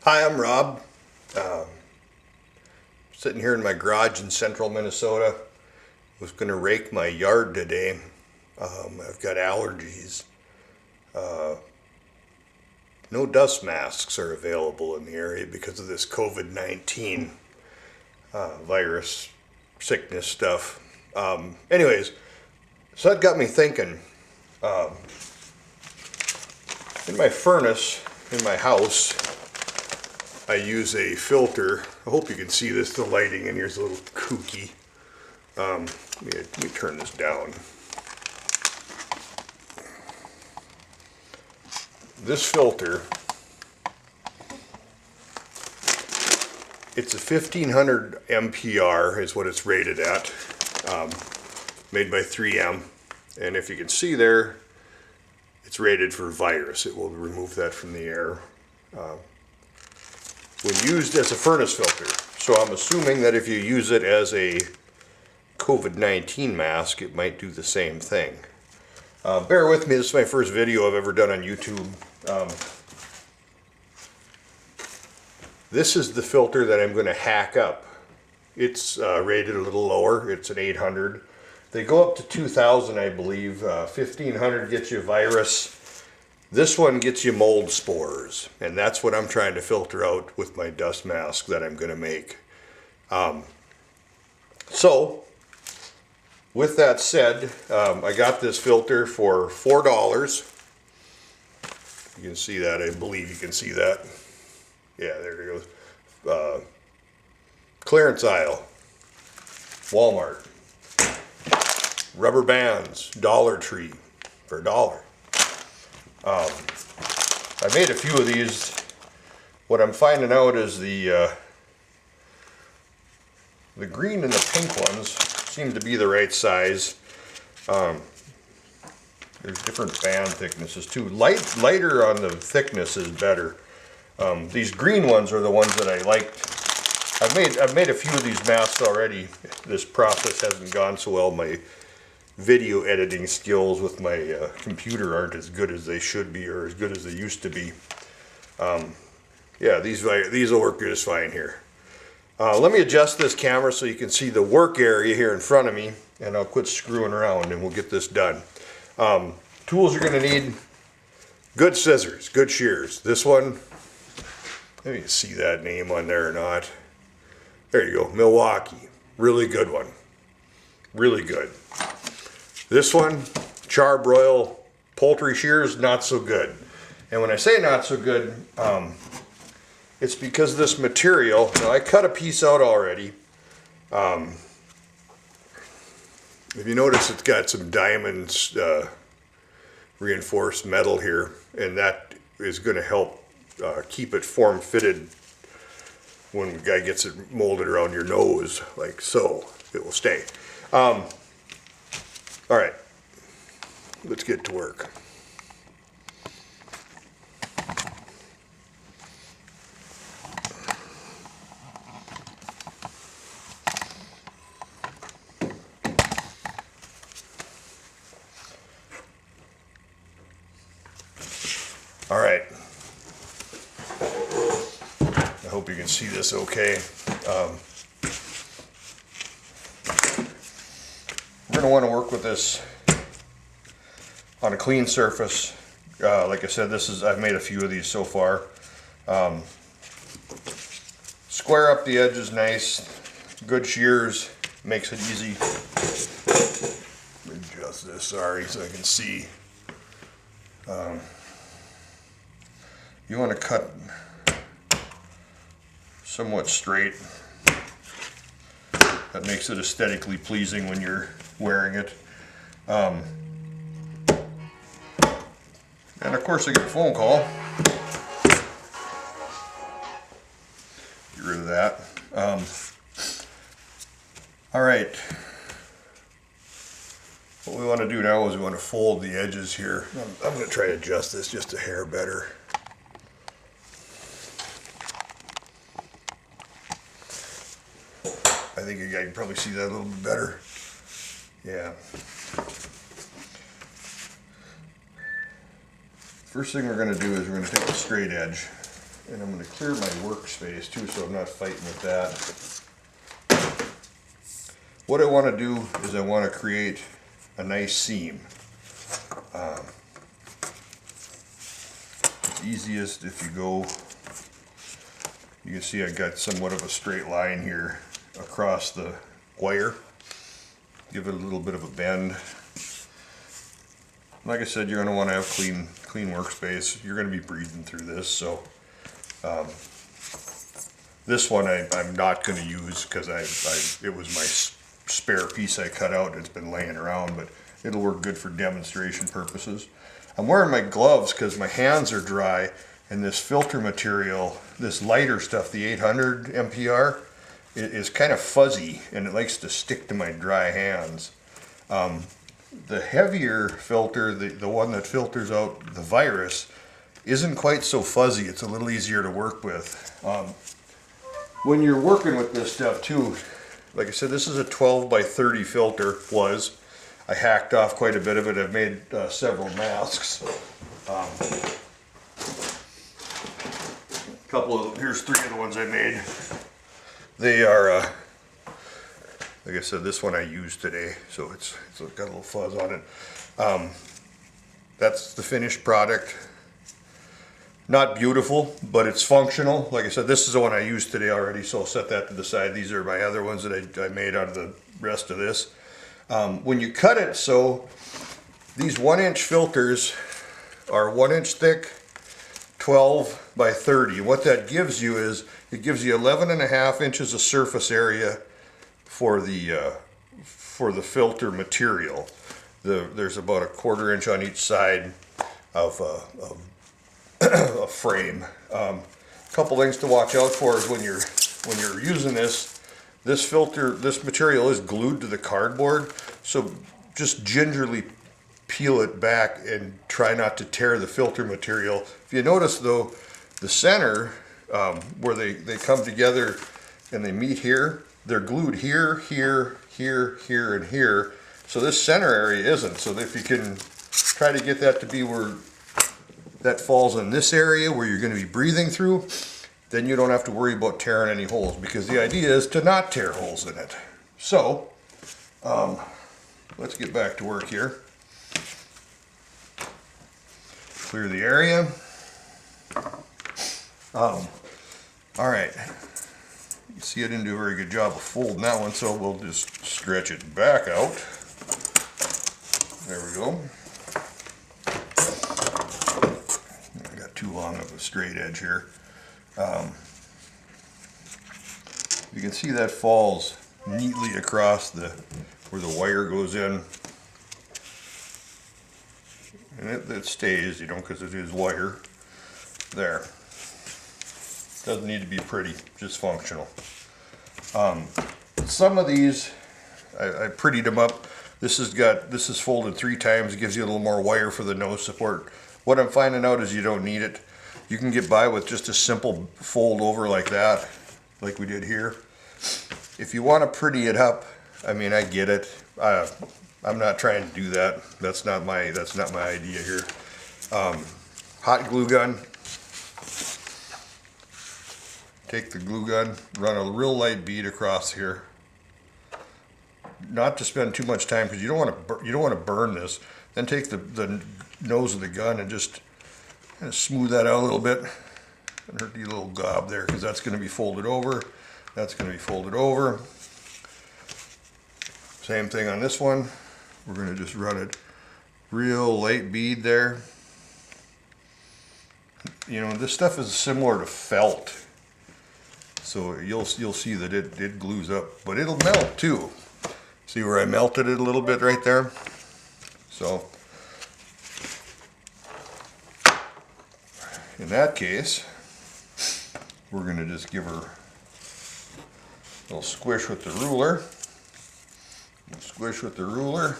Hi, I'm Rob. Sitting here in my garage in central Minnesota. Was going to rake my yard today. I've got allergies. No dust masks are available in the area because of this COVID-19 virus sickness stuff. Anyways, so that got me thinking. In my furnace in my house, I use a filter. I hope you can see this. The lighting in here is a little kooky. Let me turn this down. This filter, it's a 1500 MPR is what it's rated at, made by 3M. And if you can see there, it's rated for virus. It will remove that from the air when used as a furnace filter. So I'm assuming that if you use it as a COVID-19 mask, it might do the same thing. Bear with me, this is my first video I've ever done on YouTube. This is the filter that I'm going to hack up. It's rated a little lower. It's an 800. They go up to 2000, I believe. 1500 gets you virus. This one gets you mold spores, and that's what I'm trying to filter out with my dust mask that I'm going to make. So, with that said, I got this filter for $4. You can see that. I believe you can see that. Yeah, there it goes. Clearance aisle, Walmart. Rubber bands, Dollar Tree for $1. I made a few of these. What I'm finding out is the green and the pink ones seem to be the right size. There's different band thicknesses too. Lighter on the thickness is better. These green ones are the ones that I liked. I've made a few of these masks already. This process hasn't gone so well. My video editing skills with my computer aren't as good as they should be, or as good as they used to be. Yeah, these will work just fine here. Let me adjust this camera so you can see the work area here in front of me, and I'll quit screwing around and we'll get this done. Tools you're going to need: good scissors, good shears. This one, maybe you see that name on there or not. There you go, Milwaukee. Really good one. Really good. This one, Charbroil poultry shears, not so good. And when I say not so good, it's because this material, now I cut a piece out already. If you notice, it's got some diamonds, reinforced metal here, and that is going to help keep it form-fitted when the guy gets it molded around your nose, like so. It will stay. All right, let's get to work. All right. I hope you can see this okay. We're going to want to work with this on a clean surface. Like I said, I've made a few of these so far. Square up the edges nice. Good shears makes it easy. Let me adjust this, sorry, so I can see. You want to cut somewhat straight. That makes it aesthetically pleasing when you're wearing it. And of course I get a phone call. Get rid of that. All right. What we want to do now is we want to fold the edges here. I'm going to try to adjust this just a hair better. I think I can probably see that a little bit better. Yeah. First thing we're going to do is we're going to take the straight edge And I'm going to clear my workspace too, so I'm not fighting with that. What I want to do is I want to create a nice seam. It's easiest if you go, you can see I got somewhat of a straight line here across the wire. Give it a little bit of a bend. Like I said, you're going to want to have clean workspace. You're going to be breathing through this, so this one I'm not going to use because it was my spare piece I cut out. It's been laying around, but it'll work good for demonstration purposes. I'm wearing my gloves because my hands are dry, and this filter material, this lighter stuff, the 800 MPR, is kind of fuzzy and it likes to stick to my dry hands. The heavier filter, the one that filters out the virus, isn't quite so fuzzy. It's a little easier to work with. When you're working with this stuff too, like I said, this is a 12 by 30 filter, I hacked off quite a bit of it. I've made several masks. Here's 3 of the ones I made. They are, like I said, this one I used today, so it's got a little fuzz on it. That's the finished product. Not beautiful, but it's functional. Like I said, this is the one I used today already, so I'll set that to the side. These are my other ones that I made out of the rest of this. When you cut it, so these 1-inch filters are 1 inch thick, 12 by 30. What that gives you is, it gives you 11.5 inches of surface area for the filter material. There's about a 1/4 inch on each side of a frame. Couple things to watch out for is when you're using this filter, this material is glued to the cardboard, so just gingerly peel it back and try not to tear the filter material. If you notice though, the center where they come together and they meet here, they're glued here, here, here, here, and here. So this center area isn't. So if you can try to get that to be where that falls in this area where you're going to be breathing through, then you don't have to worry about tearing any holes, because the idea is to not tear holes in it. So let's get back to work here. Clear the area. All right. You see I didn't do a very good job of folding that one, so we'll just stretch it back out. There we go. I got too long of a straight edge here. You can see that falls neatly across where the wire goes in, and it stays, you know, because it is wire. There. Doesn't need to be pretty, just functional. Some of these I prettied them up. This is folded 3 times. It gives you a little more wire for the nose support. What I'm finding out is you don't need it. You can get by with just a simple fold over like that, like we did here. If you want to pretty it up, I mean, I get it. I'm not trying to do that. That's not my idea here. Hot glue gun. Take the glue gun, run a real light bead across here. Not to spend too much time, because you don't want to burn this. Then take the nose of the gun and just kind of smooth that out a little bit. And hurt the little gob there, because that's going to be folded over. That's going to be folded over. Same thing on this one. We're going to just run it real light bead there. You know, this stuff is similar to felt. So you'll see that it glues up, but it'll melt too. See where I melted it a little bit right there? So in that case, we're going to just give her a little squish with the ruler. Squish with the ruler.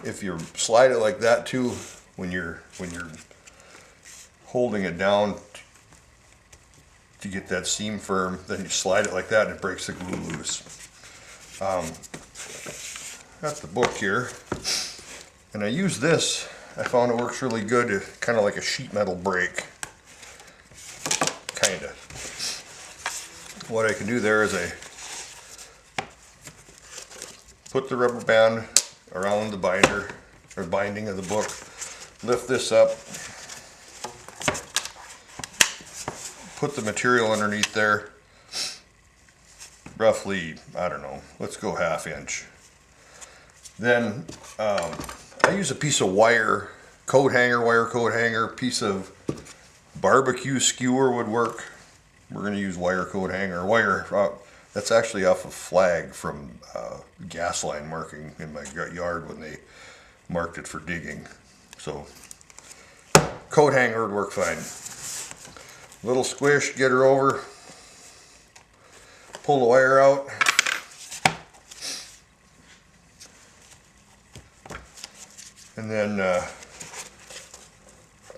If you slide it like that too, when you're holding it down to get that seam firm, then you slide it like that and it breaks the glue loose. Got the book here, and I use this. I found it works really good, kind of like a sheet metal brake. kinda. What I can do there is I put the rubber band around the binder or binding of the book, lift this up, put the material underneath there, roughly, I don't know, let's go 1/2 inch. Then I use a piece of wire coat hanger, piece of barbecue skewer would work. We're going to use wire coat hanger. That's actually off a flag from gas line marking in my yard when they marked it for digging. So coat hanger would work fine. Little squish, get her over, pull the wire out. And then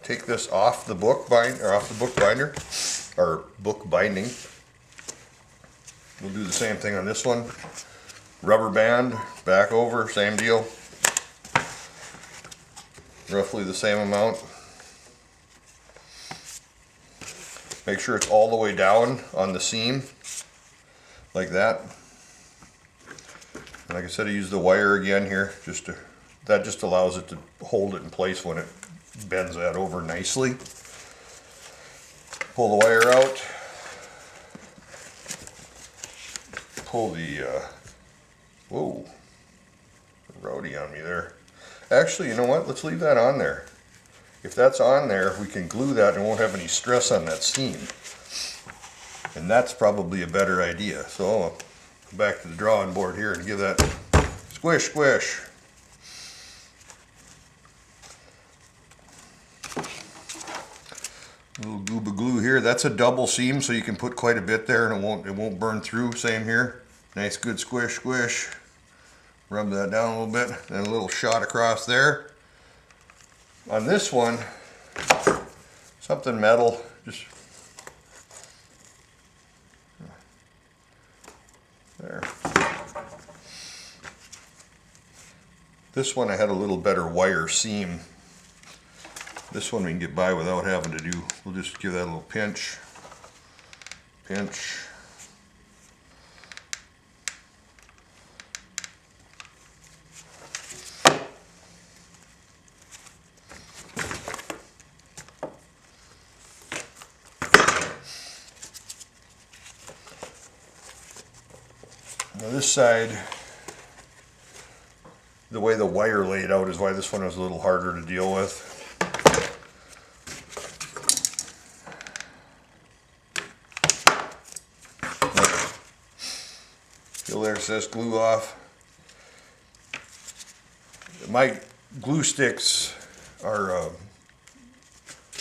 take this off the book binder, or book binding. We'll do the same thing on this one. Rubber band, back over, same deal. Roughly the same amount. Make sure it's all the way down on the seam, like that. And like I said, I use the wire again here, that just allows it to hold it in place when it bends that over nicely. Pull the wire out. Pull the, whoa, rowdy on me there. Actually, you know what? Let's leave that on there. If that's on there, we can glue that and won't have any stress on that seam. And that's probably a better idea. So I'll go back to the drawing board here and give that squish, squish. Little gooba glue here. That's a double seam, so you can put quite a bit there and it won't burn through. Same here. Nice good squish, squish. Rub that down a little bit, and a little shot across there. On this one, something metal, just there. This one I had a little better wire seam. This one we can get by without having to do, we'll just give that a little pinch, pinch. Now this side, the way the wire laid out is why this one was a little harder to deal with. Feel there, it says glue off. My glue sticks are,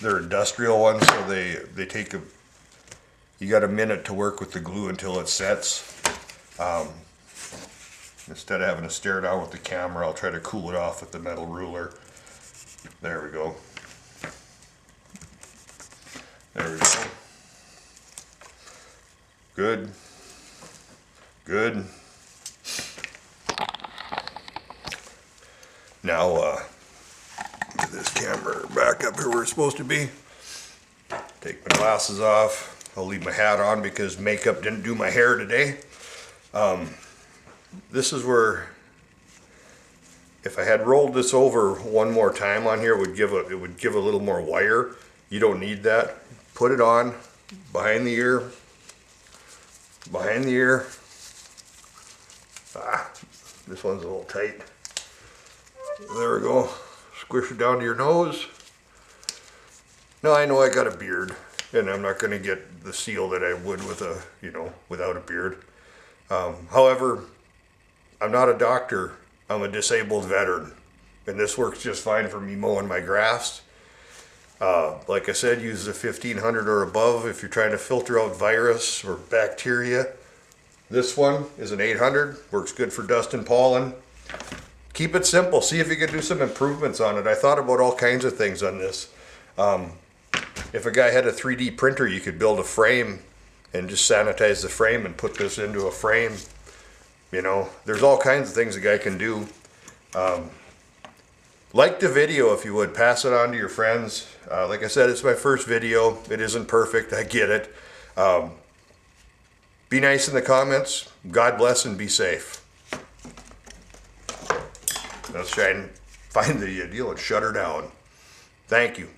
they're industrial ones, so they take you got a minute to work with the glue until it sets. Instead of having to stare down with the camera, I'll try to cool it off with the metal ruler. There we go. There we go. Good. Good. Now, get this camera back up here where it's supposed to be. Take my glasses off. I'll leave my hat on because makeup didn't do my hair today. This is where, if I had rolled this over one more time on here, it would give a little more wire. You don't need that. Put it on behind the ear. Behind the ear. This one's a little tight. There we go. Squish it down to your nose. Now I know I got a beard, and I'm not going to get the seal that I would with without a beard. However, I'm not a doctor. I'm a disabled veteran, and this works just fine for me mowing my grass. Like I said, use a 1500 or above if you're trying to filter out virus or bacteria. This one is an 800, works good for dust and pollen. Keep it simple. See if you can do some improvements on it. I thought about all kinds of things on this. If a guy had a 3D printer, you could build a frame and just sanitize the frame and put this into a frame. You know, there's all kinds of things a guy can do. Like the video if you would. Pass it on to your friends. Like I said, it's my first video. It isn't perfect. I get it. Be nice in the comments. God bless and be safe. Let's try and find the deal and shut her down. Thank you.